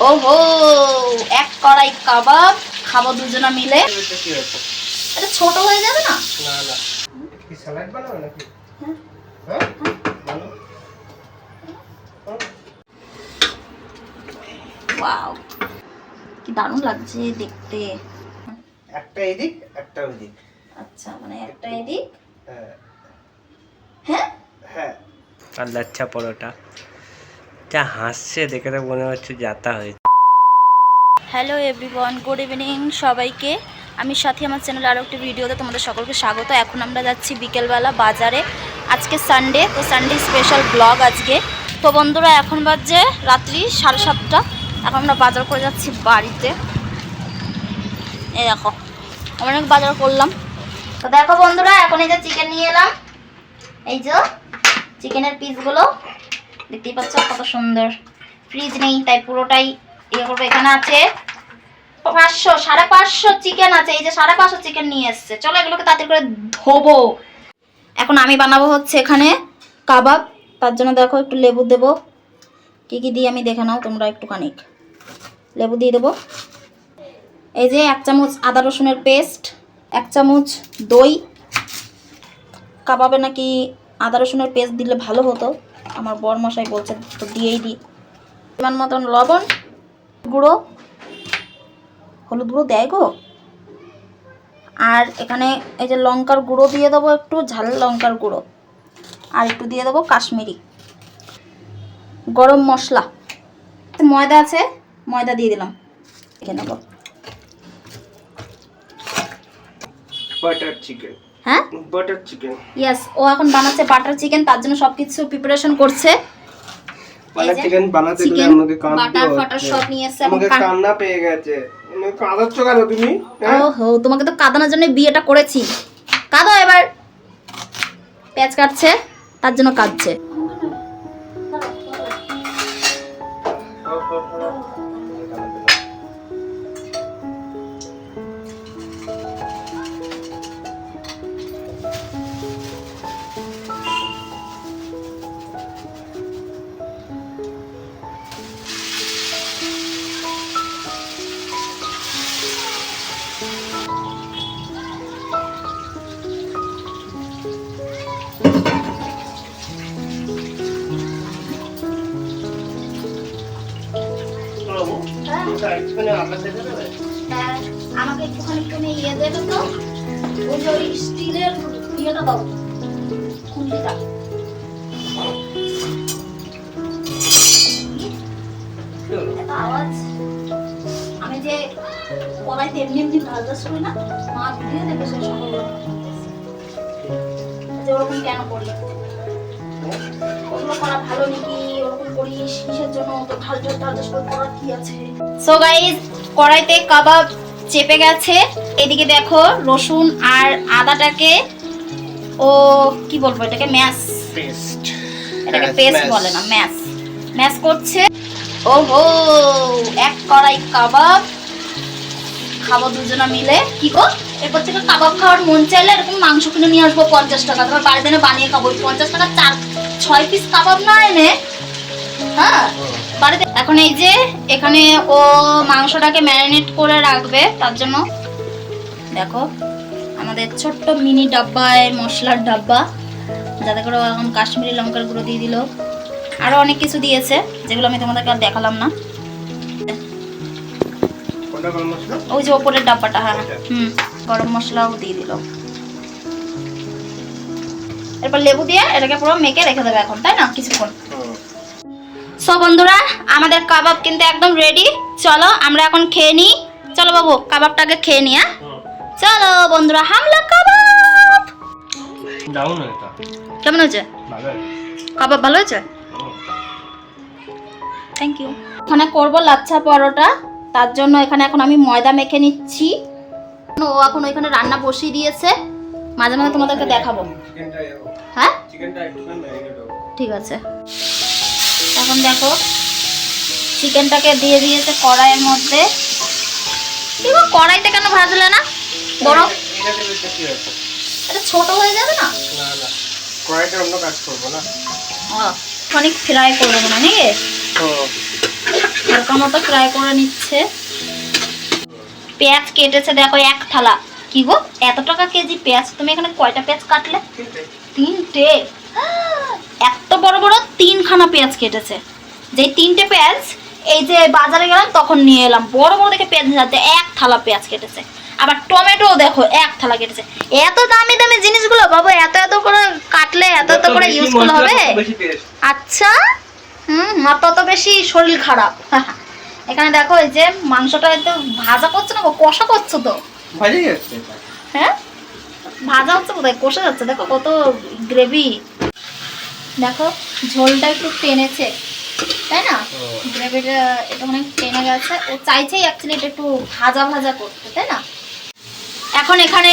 ওহো, এক কড়াই কাবাব খাবো দুজনা মিলে। এটা ছোট হয়ে যাবে না? না না, কি স্যালাড বানাবে নাকি? হ্যাঁ বানাও। ওয়াও, কি দারুণ লাগছে দেখতে। একটা এদিক একটা ওদিক। আচ্ছা, মানে একটা এদিক। হ্যাঁ হ্যাঁ হ্যাঁ। আর লাচ্ছা পরোটা, যা হাসছে দেখে তো মনে হচ্ছে যাতা হয়েছে। হ্যালো এভরিওয়ান, গুড ইভিনিং সবাইকে। আমি সাথে আমার চ্যানেলে আরও একটি ভিডিওতে তোমাদের সকলকে স্বাগত। এখন আমরা যাচ্ছি বিকেলবেলা বাজারে। আজকে সানডে, তো সানডে স্পেশাল ব্লগ আজকে। তো বন্ধুরা, এখন বাজে রাত্রি 7:30। এখন আমরা বাজার করে যাচ্ছি বাড়িতে। এই দেখো, অনেক বাজার করলাম। তো দেখো বন্ধুরা, এখন এই যে চিকেন নিয়ে এলাম। এই যে চিকেনের পিসগুলো দেখতেই পাচ্ছ কত সুন্দর। ফ্রিজ নেই তাই পুরোটাই ইয়ে করবো। এখানে আছে 500-550 চিকেন আছে। এই যে 550 চিকেন নিয়ে এসছে। চলো এগুলোকে তাড়াতাড়ি করে ধোবো। এখন আমি বানাবো হচ্ছে এখানে কাবাব। তার জন্য দেখো একটু লেবু দেবো। কি কি দিই আমি দেখে নাও তোমরা একটুখানি। লেবু দিয়ে দেবো। এই যে 1 চামচ আদা রসুনের পেস্ট, 1 চামচ দই। কাবাবে নাকি আদা রসুনের পেস্ট দিলে ভালো হতো, আমার বর মশাই বলছে, তো দিয়েই দিই। পরিমাণ মতন লবণ, গুঁড়ো, হলুদ গুঁড়ো দেয় গো। আর এখানে এই যে লঙ্কার গুঁড়ো দিয়ে দেবো, একটু ঝাল লঙ্কার গুঁড়ো। আর একটু দিয়ে দেবো কাশ্মীরি গরম মশলা। ময়দা আছে, ময়দা দিয়ে দিলাম। দেখে নেবো। Butter chicken. হ্যাঁ, বাটার চিকেন। ইয়েস, ও এখন বানাচ্ছে বাটার চিকেন। তার জন্য সব কিছু প্রিপারেশন করছে। বাটার চিকেন বানাতে গেলে আমাকে কান বাটার ফাটার সব নিয়ে এসেছে। আমাকে কান্না পেয়ে গেছে। তুমি কাঁদাচ্ছ কেন তুমি? ওহো, তোমাকে তো কাঁদানোর জন্য বিয়েটা করেছি। কাঁদো এবার। পেঁয়াজ কাটছে, তার জন্য কাঁদছে। হ্যাঁ, আমাকে একটুখানি তুমি ইয়ে দেবে তো, ওই যে ওই স্টিলের ইয়েটা দাও, খুন্তিটা। একটা আওয়াজ। আমি যে কড়াইতে এমনি এমনি ভাজা শুনি না, মা ভিডিও দেখে সে সকল যে ওরকম কেন করি, ওগুলো করা ভালো নাকি, ওরকম করিস কিসের জন্য, তো ঢালটা করে করার কি আছে। সো গাইস, কড়াইতে কাবাব চেপে গেছে। এদিকে দেখো রসুন আর আদাটাকে, ও কি বলবো এটাকে, ম্যাশ পেস্ট। এটাকে পেস্ট বলে না, ম্যাশ ম্যাশ করছে। ওহো, এক কড়াই কাবাব খাবো দুজনা মিলে। কি গো, এরপর থেকে কাবাব খাওয়ার মন চাইলে এরকম মাংস কিনে নিয়ে আসবো 50 টাকা, তোমার বাড়িতে এনে বানিয়ে খাবো। 50 টাকা 4-6 পিস কাবাব না এনে, হ্যাঁ বাড়িতে। এখন এই যে এখানে ও মাংসটাকে ম্যারিনেট করে রাখবে, তার জন্য দেখো আমাদের ছোট্ট মিনি ডাব্বায় মশলার ডাব্বা, যাতে করে এখন কাশ্মীরি লঙ্কার গুঁড়ো দিয়ে দিল। আরো অনেক কিছু দিয়েছে যেগুলো আমি তোমাদেরকে আর দেখালাম না। ওই যে ওপরের ডাব্বাটা, হ্যাঁ গরম মশলাও দিয়ে দিল। এরপর লেবু দিয়ে এটাকে পুরো মেখে রেখে দেবে এখন, তাই না, কিছুক্ষণ। সো বন্ধুরা, আমাদের কাবাব কিন্তু একদম রেডি। চলো আমরা এখন খেয়ে নিই। চলো বাবু, কাবাবটাকে খেয়ে নিই। হ্যাঁ চলো বন্ধুরা, হামলা কাবাব। কেমন হয়েছে কাবাব? ভালো হয়েছে, থ্যাংক ইউ। এখানে করবো লাচ্ছা পরোটা, তার জন্য এখানে এখন আমি ময়দা মেখে নিচ্ছি। ও এখন ওইখানে রান্না বসিয়ে দিয়েছে, মাঝে মাঝে তোমাদেরকে দেখাবো। হ্যাঁ ঠিক আছে। এখন দেখো চিকেনটাকে দিয়ে দিয়েছে কড়াইয়ের মধ্যে। কড়াইতে কেন ভাজলে না? বড়, এটা ছোট হয়ে যাবে না? কড়াইতে অন্য কাজ করবো না, অনেক ফ্রাই করবো না নাকি, হালকা হালকা মতো ফ্রাই করে নিচ্ছে। পেঁয়াজ কেটেছে দেখো 1 থালা। কি গো, এত টাকা কেজি পেঁয়াজ? তুমি এখানে কয়টা পেঁয়াজ কাটলে? 3টে। এত বড় বড় 3খানা পেঁয়াজ কেটেছে। যেই 3টে পেঁয়াজ এই যে বাজারে গেলাম তখন নিয়ে এলাম, বড় বড় দেখে পেঁয়াজ নিতে 1 থালা পেঁয়াজ কেটেছে। আবার টমেটো দেখো 1 থালা কেটেছে। এত দামি দামি জিনিসগুলো বাবু এত এত করে কাটলে এত এত করে ইউজ করলে হবে? আচ্ছা, তত বেশি শরীর খারাপ। এখানে দেখো এই যে মাংসটা একটু ভাজা করছো না, কষা করছো তো? হ্যাঁ, ভাজা হচ্ছে কোথায়, কষা যাচ্ছে। দেখো কত গ্রেভি, দেখো ঝোলটা একটু টেনেছে, তাই না? গ্রেভিটা এটা অনেক টেনে গেছে। ও চাইছেই অ্যাকচুয়ালি এটা একটু ভাজা ভাজা করতে, তাই না? এখন এখানে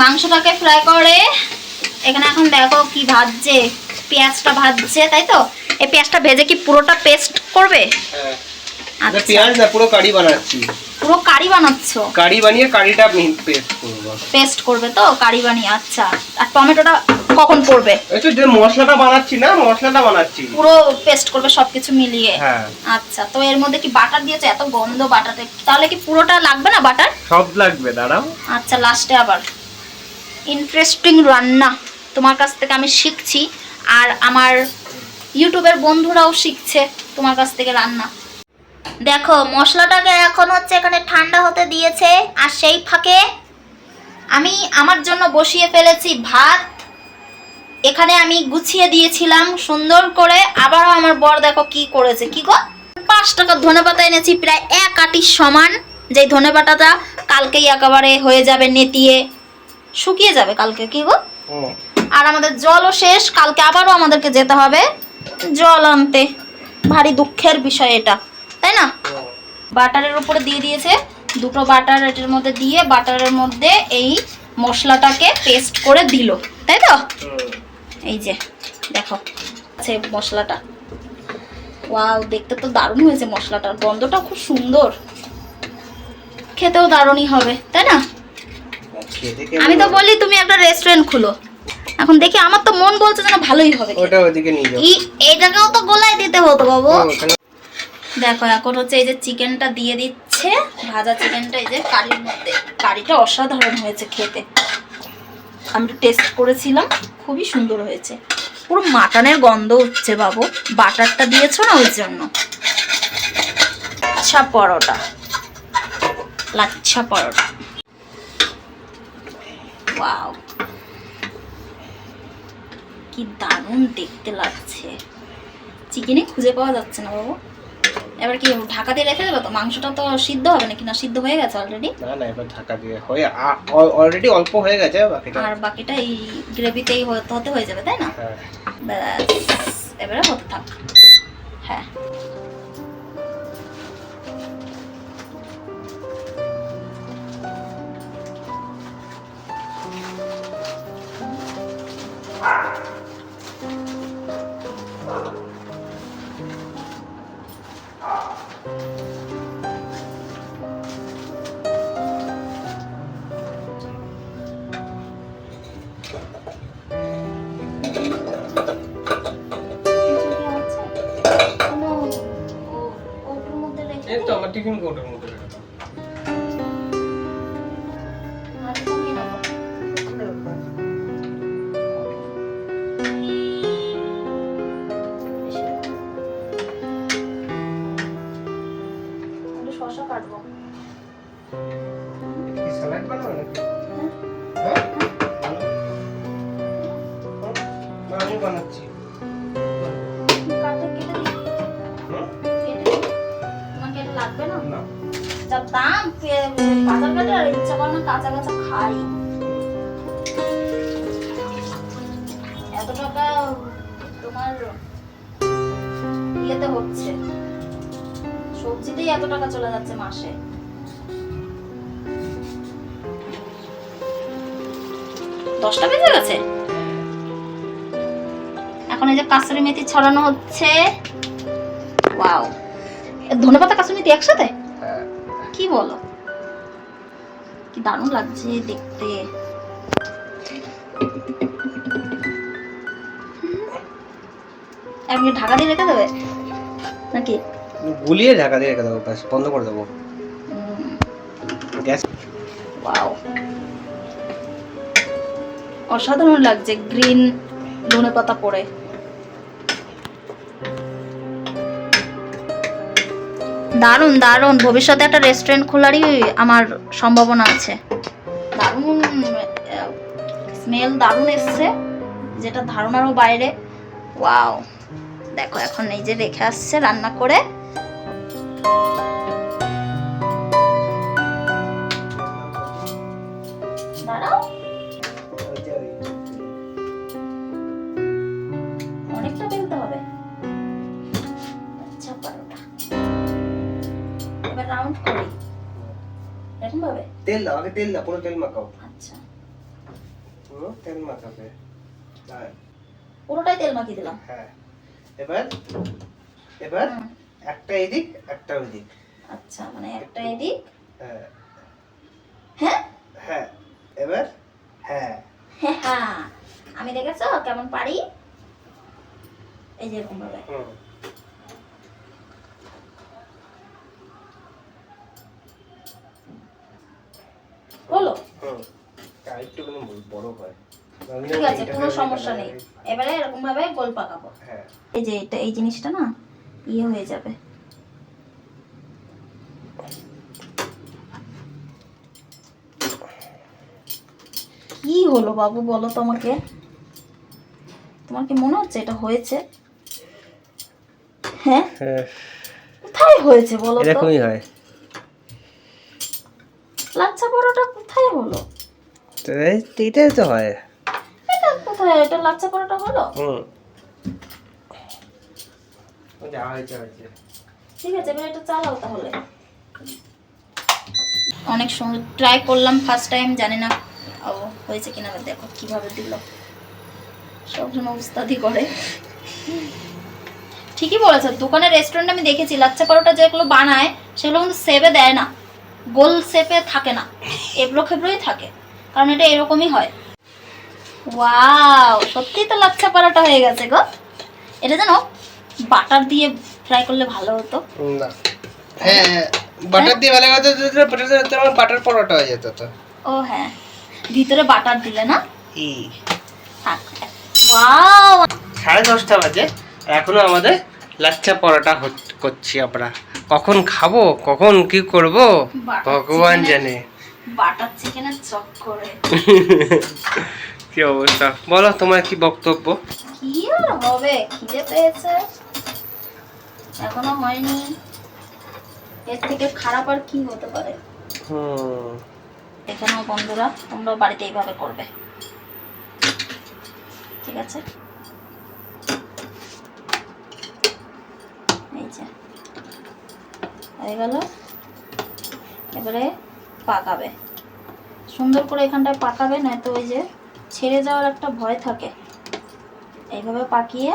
মাংসটাকে ফ্রাই করে এখানে এখন দেখো কি ভাজছে, পেঁয়াজটা ভাজছে, তাই তো? এই পেঁয়াজটা ভেজে কি পুরোটা পেস্ট করবে? আচ্ছা, পেঁয়াজ না, পুরো কারি বানাচ্ছি। পুরো কারি বানাচ্ছো? কারি বানিয়ে কারিটা পেস্ট করব। পেস্ট করবে তো কারি বানিয়ে? আচ্ছা, আর টমেটোটা কখন করবে? এই তো যে মশলাটা বানাচ্ছি না, মশলাটা বানাচ্ছি। পুরো পেস্ট করবে সবকিছু মিলিয়ে? হ্যাঁ। আচ্ছা, তো এর মধ্যে কি বাটার দিয়েছে? এত গন্ধ বাটারে, তাহলে কি পুরোটা লাগবে না বাটার? সব লাগবে, দাঁড়াও। আচ্ছা, লাস্টে আবার ইন্টারেস্টিং রান্না তোমার কাছ থেকে আমি শিখছি, আর আমার ইউটিউবের বন্ধুরাও শিখছে তোমার কাছ থেকে রান্না। দেখো মশলাটাকে এখন হচ্ছে এখানে ঠান্ডা হতে দিয়েছে, আর সেই ফাঁকে আমি আমার জন্য বসিয়ে ফেলেছি ভাত। এখানে আমি গুছিয়ে দিয়েছিলাম সুন্দর করে। আবারও আমার বর দেখো কি করেছে। কি গো, 5 টাকার ধনেপাতা এনেছি, প্রায় 1 আটির সমান। যেই ধনেপাতাটা কালকেই একেবারে হয়ে যাবে, নেতিয়ে শুকিয়ে যাবে কালকে। কি গো, আর আমাদের জলও শেষ, কালকে আবারও আমাদেরকে যেতে হবে জল আনতে। ভারী দুঃখের বিষয় এটা, তাই না? বাটারের উপরে দিয়ে দিয়েছে 2টো বাটার, এটার মধ্যে দিয়ে বাটারের মধ্যে এই মশলাটাকে পেস্ট করে দিল, তাই তো? এই যে দেখো আছে মশলাটা। ওয়াও, দেখতে তো দারুণ হয়েছে মশলাটার, গন্ধটা খুব সুন্দর, খেতেও দারুণই হবে, তাই না? আমি তো বলি তুমি একটা রেস্টুরেন্ট খুলো। এখন দেখি আমার তো মন বলছে যেন ভালোই হবে। ওটা ওদিকে নিয়ে যাও। এটাকেও তো গোলায় দিতে হতো বাবু। দেখো এখন হচ্ছে এই যে চিকেনটা দিয়ে দিচ্ছে, ভাজা চিকেনটা এই যে কারির মধ্যে। কারিটা অসাধারণ হয়েছে খেতে, আমি টেস্ট করেছিলাম, খুবই সুন্দর হয়েছে। পুরো মাটনের গন্ধ হচ্ছে বাবু, বাটারটা দিয়েছো না ওই জন্য। লাচ্ছা পরোটা, লাচ্ছা পরোটা, ওয়াও কি দারুণ দেখতে লাগছে। চিকেনে খুঁজে পাওয়া যাচ্ছে না বাবু। এবার কি ঢাকা দিয়ে রেখে দেবো তো? মাংসটা তো সিদ্ধ হবে নাকি না? সিদ্ধ হয়ে গেছে অলরেডি? না না, এবার ঢাকা দিয়ে হয়ে অলরেডি অল্প হয়ে গেছে, বাকিটা আর বাকিটা এই গ্রেভিতেই হতে হয়ে যাবে, তাই না? হ্যাঁ। ব্যাস, এবারে হতে থাক। হ্যাঁ, এই তো আমার টিফিন কৌটোর মধ্যে রেখে দাও। শসা কাটবো। কি স্যালাড বানাবো নাকি? হ্যাঁ, আমি বানাচ্ছি। কাটে কেটে দিই। কেটে দিই। তোমার কেটে লাগবে না? না, যা দাম বাজার ঘাটে, আর ইচ্ছা করে না কাঁচা কাঁচা খাই। এত টাকা তোমার ইয়েতে হচ্ছে, সবজিতেই এত টাকা চলে যাচ্ছে মাসে। দশটা বেজে গেছে। এখন এই যে কাসুরি মেথি ছড়ানো হচ্ছে। ওয়াও, ধনেপাতা কাসুরি মেথি একসাথে? হ্যাঁ। কি বলো, কি দারুণ লাগছে দেখতে। আপনি ঢাকা দিয়ে রেখে দেবে নাকি? গুলিয়ে ঢাকা দিয়ে রেখে দেবো, ব্যাস বন্ধ করে দেবো গ্যাস। ওয়াও, অসাধারণ লাগছে গ্রিন ধনে পাতা পড়ে। দারুণ দারুণ, ভবিষ্যতে একটা রেস্টুরেন্ট খোলারই আমার সম্ভাবনা আছে। দারুণ স্মেল, দারুণ এসছে, যেটা ধারণারও বাইরে। ওয়াও, দেখো এখন এই যে রেখে আসছে রান্না করে। দাঁড়াও, অনেকটা বেলতে হবে। আচ্ছা, পরোটা এবার রাউন্ড করি এরকম ভাবে। তেল দাও, আগে তেল দাও, পুরো তেল মাখাও। আচ্ছা, পুরো তেল মাখাবে। হ্যাঁ, পুরোটাই তেল মাখিয়ে দিলাম। হ্যাঁ, এবার এবার একটা এদিক একটা ওদিক। আচ্ছা, মানে একটা এদিক। হ্যাঁ হ্যাঁ হ্যাঁ, এবার হ্যাঁ হ্যাঁ, আমি দেখেছো কেমন পারি, এই যে এরকম ভাবে। বলো, একটু কোনো বড় হয়, ঠিক আছে, কোনো সমস্যা নেই। এবারে এরকম ভাবে গোল পাকাবো। হ্যাঁ, এই যে এটা, এই জিনিসটা না ইয়ে হয়ে যাবে। কি হলো বাবু, বলো তোমাকে, তোমার কি মনে হচ্ছে এটা হয়েছে? হ্যাঁ, কোথায় হয়েছে বলো তো? এরকমই হয়। লাচ্ছা পরোটা কোথায় হলো? তো এইটাই তো হয়। এটা কোথায়, এটা লাচ্ছা পরোটা হলো? যা হয়েছে হয়েছে। ঠিক আছে, এবার এটা চালাও তাহলে। অনেক সময় ট্রাই করলাম, ফার্স্ট টাইম, জানি না ও হয়েছে কিনা। এবার দেখো কিভাবে দিল, সবসময় উস্তাদি করে। ঠিকই বলেছে, দোকানের রেস্টুরেন্টে আমি দেখেছি লাচ্ছা পরোটা যেগুলো বানায় সেগুলো কিন্তু শেপে দেয় না, গোল শেপে থাকে না, এবড়ো খেবড়োই থাকে, কারণ এটা এরকমই হয়। ওয়াও, সত্যিই তো লাচ্ছা পরোটা হয়ে গেছে গো। এটা জানো বাটার দিয়ে ফ্রাই করলে ভালো হতো। না, হ্যাঁ, বাটার দিয়ে ভালো হতো, তোমার বাটার পরোটা হয়ে যেত তো। ও হ্যাঁ, ভিতরে বাটার দিলে না। থাক। ওয়াও, 10:30 বাজে, এখনো আমাদের লাচ্ছা পরোটা করছি আমরা। কখন খাবো, কখন কি করব ভগবান জানে। বাটার চিকেনের চক্করে। কি অবস্থা বলো, তোমার কি বক্তব্য? কি আর হবে, খিদে পেয়েছে, এখনো হয়নি, এর থেকে খারাপ আর কি হতে পারে। এখানেও বন্ধুরা, তোমরা বাড়িতে এইভাবে করবে, ঠিক আছে? এই যে হয়ে গেল, এবারে পাকাবে সুন্দর করে, এখানটায় পাকাবে, নয়তো ওই যে ছেড়ে যাওয়ার একটা ভয় থাকে। এইভাবে পাকিয়ে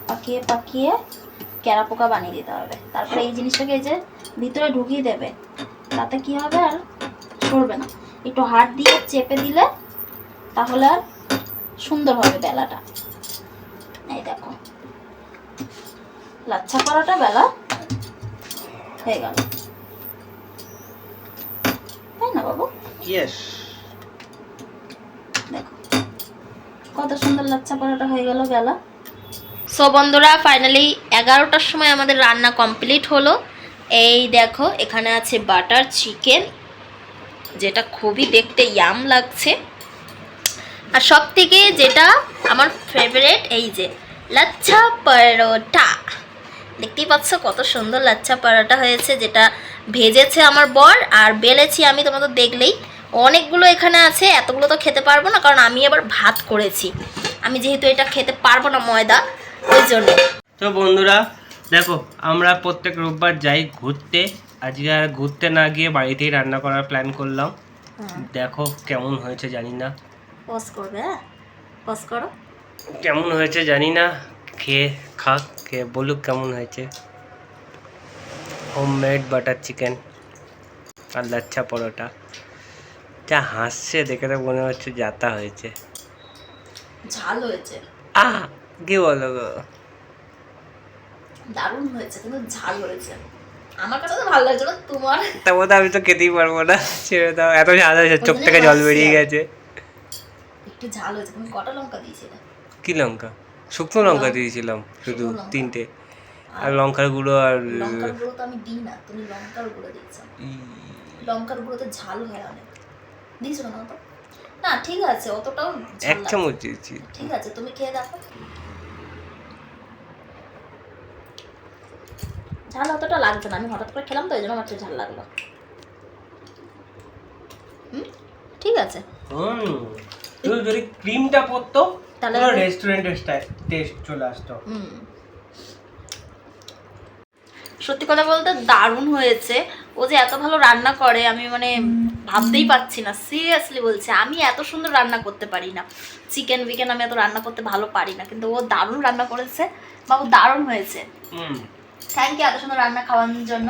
পাকিয়ে পাকিয়ে ক্যারা পোকা বানিয়ে দিতে হবে। তারপরে এই জিনিসটাকে এই যে ভিতরে ঢুকিয়ে দেবে, তাতে কি হবে, আর সরবে না। একটু হাত দিয়ে চেপে দিলে তাহলে আর সুন্দর হবে বেলাটা। এই দেখো, লাচ্ছা পরোটা বেলা হয়ে গেল, তাই না বাবু? ইয়েস, দেখো কত সুন্দর লাচ্ছা পরোটা হয়ে গেল বেলা। সো বন্ধুরা, ফাইনালি 11টার সময় আমাদের রান্না কমপ্লিট হলো। এই দেখো, এখানে আছে বাটার চিকেন, যেটা খুবই দেখতে ইয়াম লাগছে, আর সব থেকে যেটা আমার ফেভারিট, এই যে লাচ্ছা পরোটা। দেখতেই পাচ্ছ কত সুন্দর লাচ্ছা পরোটা হয়েছে, যেটা ভেজেছে আমার বর আর বেলেছি আমি, তোমাদের দেখলেই। অনেকগুলো এখানে আছে, এতগুলো তো খেতে পারবো না, কারণ আমি আবার ভাত করেছি, আমি যেহেতু এটা খেতে পারবো না ময়দা, ওই জন্য। তো বন্ধুরা দেখো, আমরা প্রত্যেক রোববার যাই ঘুরতে, আজকে আর ঘুরতে না গিয়ে বাড়িতেই রান্না করার প্ল্যান করলাম। দেখো কেমন হয়েছে জানি না, পজ করবে, পজ করো, কেমন হয়েছে জানি না, খেয়ে খাক, খেয়ে বলুক কেমন হয়েছে। হোমমেড বাটার চিকেন আর লাচ্ছা পরোটা। যা হাসছে দেখে তো মনে হচ্ছে যাতা হয়েছে, ঝাল হয়েছে। কি বলো গো? দারুণ হয়েছে, কিন্তু ঝাল হয়েছে। আমার কাছে তো ভালো লাগছে না, তোমার তবু তো আমি তো খেতেই পারবো না, ছেড়ে দাও। এত ঝাল হয়েছে, চোখ থেকে জল বেরিয়ে গেছে। একটু ঝাল হয়েছে। তুমি কটা লঙ্কা দিয়েছিলে? কি লঙ্কা? শুকনো লঙ্কা দিয়েছিলাম শুধু, 3টে। আর লঙ্কার গুঁড়ো আর লঙ্কার গুঁড়ো তো আমি দিই না, তুমি লঙ্কার গুঁড়ো দিয়েছো। লঙ্কার গুঁড়োতে ঝাল হয় অনেক, দিয়েছো না তো? না ঠিক আছে, অতটাও 1 চামচ দিয়েছি। ঠিক আছে, তুমি খেয়ে দেখো। ঝাল অতটা লাগছে না, আমি হঠাৎ করে খেলাম তো এই জন্য আমার ঝাল লাগলো। ঠিক আছে। যদি ক্রিমটা পড়তো তাহলে পুরো রেস্টুরেন্টের টেস্ট চলে আসতো। সত্যি কথা বলতে দারুণ হয়েছে। ও যে এত ভালো রান্না করে আমি মানে ভাবতেই পারছি না, সিরিয়াসলি বলছি। আমি এত সুন্দর রান্না করতে পারি না, চিকেন বিকেন আমি এত রান্না করতে ভালো পারি না, কিন্তু ও দারুণ রান্না করেছে। বাবু দারুণ হয়েছে, থ্যাংক ইউ এত সুন্দর রান্না খাওয়ানোর জন্য।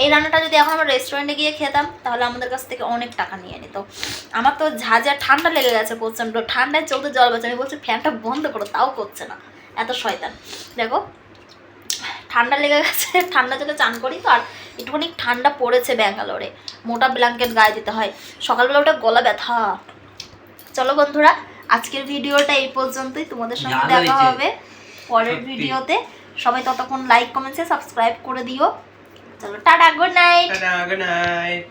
এই রান্নাটা যদি এখন আমরা রেস্টুরেন্টে গিয়ে খেতাম তাহলে আমাদের কাছ থেকে অনেক টাকা নিয়ে নিত। আমার তো ঝাঁঝা ঠান্ডা লেগে গেছে প্রচণ্ড, ঠান্ডায় চলতে জল বাঁচে। আমি বলছি ফ্যানটা বন্ধ করো, তাও করছে না, এত শয়তান। দেখো ঠান্ডা লেগে গেছে, ঠান্ডা জলে চান করি তো, আর একটুখানি ঠান্ডা পড়েছে ব্যাঙ্গালোরে, মোটা ব্ল্যাঙ্কেট গায়ে দিতে হয়। সকালবেলা ওটা গলা ব্যথা। চলো বন্ধুরা, আজকের ভিডিওটা এই পর্যন্তই। তোমাদের সঙ্গে দেখা হবে পরের ভিডিওতে। সবাই ততক্ষণ লাইক কমেন্ট সাবস্ক্রাইব করে দিও। চলো tata, good night. Tata, good night.